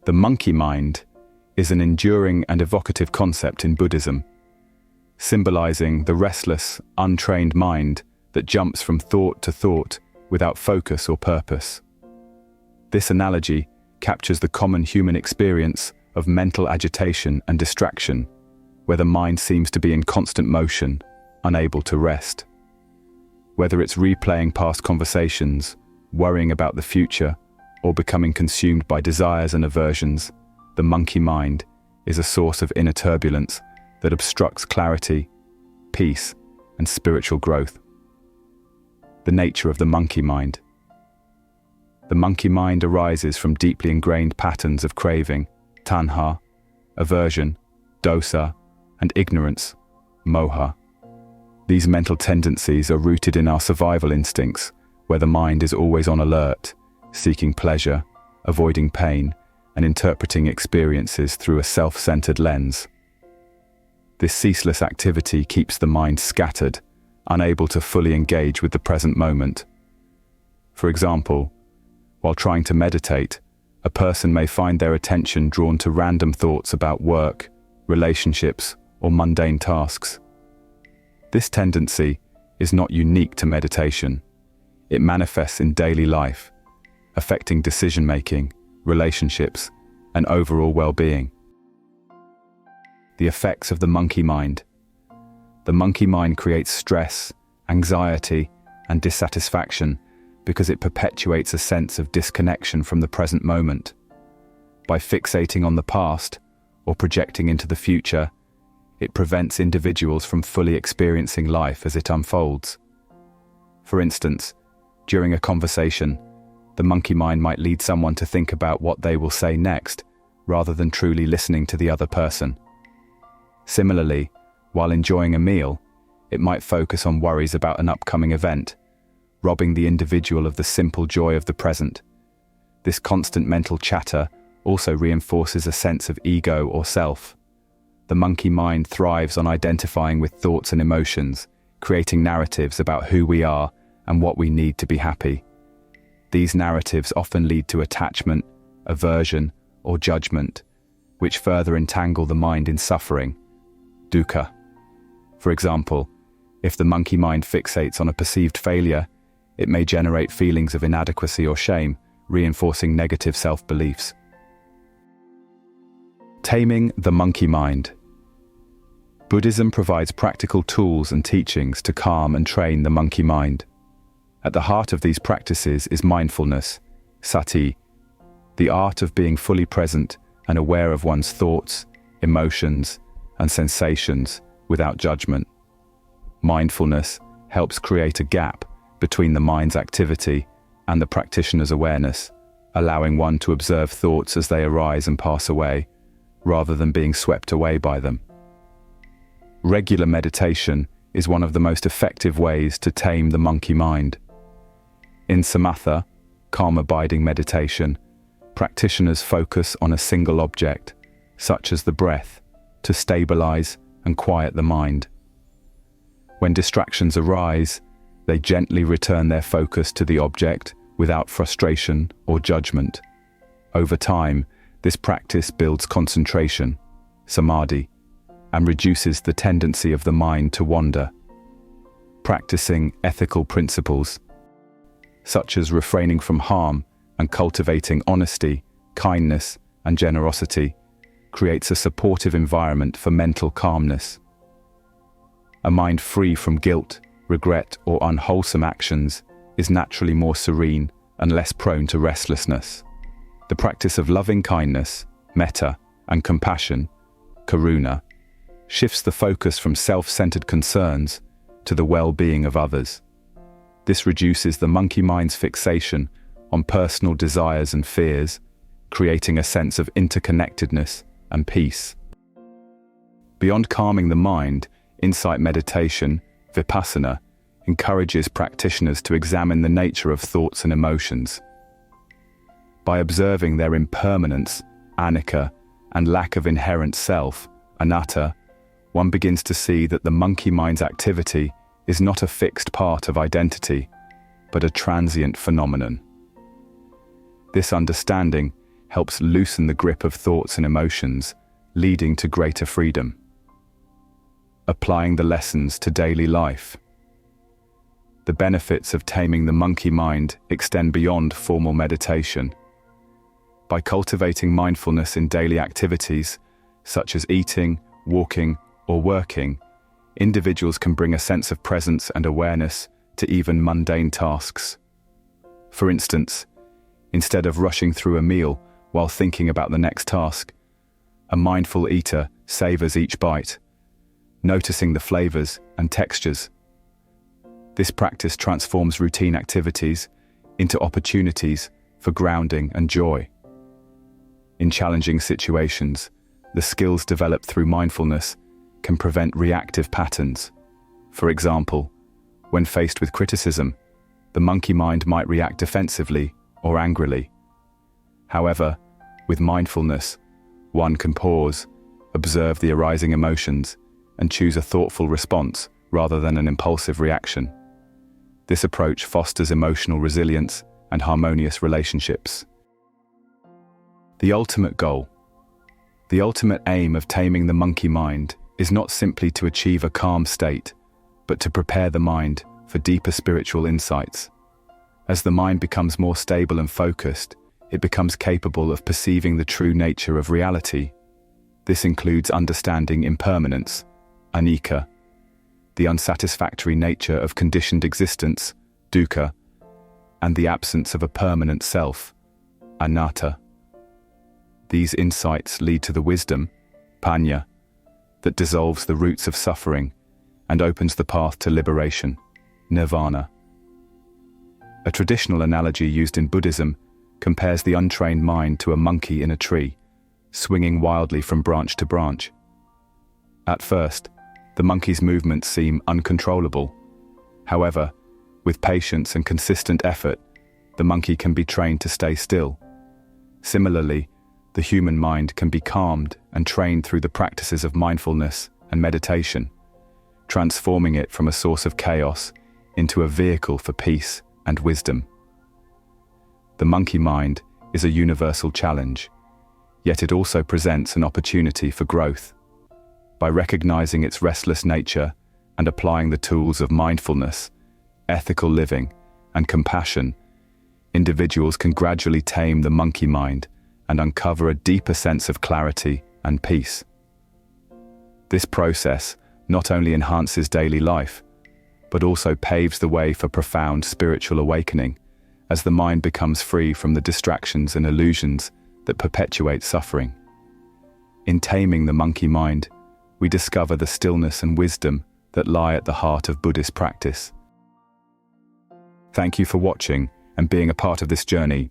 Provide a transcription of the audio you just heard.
The monkey mind is an enduring and evocative concept in Buddhism, symbolizing the restless, untrained mind that jumps from thought to thought without focus or purpose. This analogy captures the common human experience of mental agitation and distraction, where the mind seems to be in constant motion, unable to rest. Whether it's replaying past conversations, worrying about the future, or becoming consumed by desires and aversions, the monkey mind is a source of inner turbulence that obstructs clarity, peace, and spiritual growth. The nature of the monkey mind. The monkey mind arises from deeply ingrained patterns of craving, tanha, aversion, dosa, and ignorance, moha. These mental tendencies are rooted in our survival instincts, where the mind is always on alert, seeking pleasure, avoiding pain, and interpreting experiences through a self-centered lens. This ceaseless activity keeps the mind scattered, unable to fully engage with the present moment. For example, while trying to meditate, a person may find their attention drawn to random thoughts about work, relationships, or mundane tasks. This tendency is not unique to meditation. It manifests in daily life, affecting decision-making, relationships, and overall well-being. The effects of the monkey mind. The monkey mind creates stress, anxiety, and dissatisfaction because it perpetuates a sense of disconnection from the present moment. By fixating on the past or projecting into the future, it prevents individuals from fully experiencing life as it unfolds. For instance, during a conversation, the monkey mind might lead someone to think about what they will say next, rather than truly listening to the other person. Similarly, while enjoying a meal, it might focus on worries about an upcoming event, robbing the individual of the simple joy of the present. This constant mental chatter also reinforces a sense of ego or self. The monkey mind thrives on identifying with thoughts and emotions, creating narratives about who we are and what we need to be happy. These narratives often lead to attachment, aversion, or judgment, which further entangle the mind in suffering, dukkha. For example, if the monkey mind fixates on a perceived failure, it may generate feelings of inadequacy or shame, reinforcing negative self-beliefs. Taming the monkey mind. Buddhism provides practical tools and teachings to calm and train the monkey mind. At the heart of these practices is mindfulness, sati, the art of being fully present and aware of one's thoughts, emotions, and sensations without judgment. Mindfulness helps create a gap between the mind's activity and the practitioner's awareness, allowing one to observe thoughts as they arise and pass away, rather than being swept away by them. Regular meditation is one of the most effective ways to tame the monkey mind. In samatha, calm abiding meditation, practitioners focus on a single object, such as the breath, to stabilize and quiet the mind. When distractions arise, they gently return their focus to the object without frustration or judgment. Over time, this practice builds concentration, samadhi, and reduces the tendency of the mind to wander. Practicing ethical principles, such as refraining from harm and cultivating honesty, kindness, and generosity, creates a supportive environment for mental calmness. A mind free from guilt, regret, or unwholesome actions is naturally more serene and less prone to restlessness. The practice of loving kindness, metta, and compassion, karuna, shifts the focus from self-centered concerns to the well-being of others. This reduces the monkey mind's fixation on personal desires and fears, creating a sense of interconnectedness and peace. Beyond calming the mind, insight meditation, vipassana, encourages practitioners to examine the nature of thoughts and emotions. By observing their impermanence, anicca, and lack of inherent self, anatta, one begins to see that the monkey mind's activity is not a fixed part of identity, but a transient phenomenon. This understanding helps loosen the grip of thoughts and emotions, leading to greater freedom. Applying the lessons to daily life. The benefits of taming the monkey mind extend beyond formal meditation. By cultivating mindfulness in daily activities, such as eating, walking, or working, individuals can bring a sense of presence and awareness to even mundane tasks. For instance, instead of rushing through a meal while thinking about the next task, a mindful eater savors each bite, noticing the flavors and textures. This practice transforms routine activities into opportunities for grounding and joy. In challenging situations, the skills developed through mindfulness can prevent reactive patterns. For example, when faced with criticism, the monkey mind might react defensively or angrily. However, with mindfulness, one can pause, observe the arising emotions, and choose a thoughtful response rather than an impulsive reaction. This approach fosters emotional resilience and harmonious relationships. The ultimate goal. The ultimate aim of taming the monkey mind is not simply to achieve a calm state, but to prepare the mind for deeper spiritual insights. As the mind becomes more stable and focused, it becomes capable of perceiving the true nature of reality. This includes understanding impermanence, anicca, the unsatisfactory nature of conditioned existence, dukkha, and the absence of a permanent self, anatta. These insights lead to the wisdom, panya, that dissolves the roots of suffering and opens the path to liberation, nirvana. A traditional analogy used in Buddhism compares the untrained mind to a monkey in a tree, swinging wildly from branch to branch. At first, the monkey's movements seem uncontrollable. However, with patience and consistent effort, the monkey can be trained to stay still. Similarly, the human mind can be calmed and trained through the practices of mindfulness and meditation, transforming it from a source of chaos into a vehicle for peace and wisdom. The monkey mind is a universal challenge, yet it also presents an opportunity for growth. By recognizing its restless nature and applying the tools of mindfulness, ethical living, and compassion, individuals can gradually tame the monkey mind and uncover a deeper sense of clarity and peace. This process not only enhances daily life, but also paves the way for profound spiritual awakening as the mind becomes free from the distractions and illusions that perpetuate suffering. In taming the monkey mind, we discover the stillness and wisdom that lie at the heart of Buddhist practice. Thank you for watching and being a part of this journey.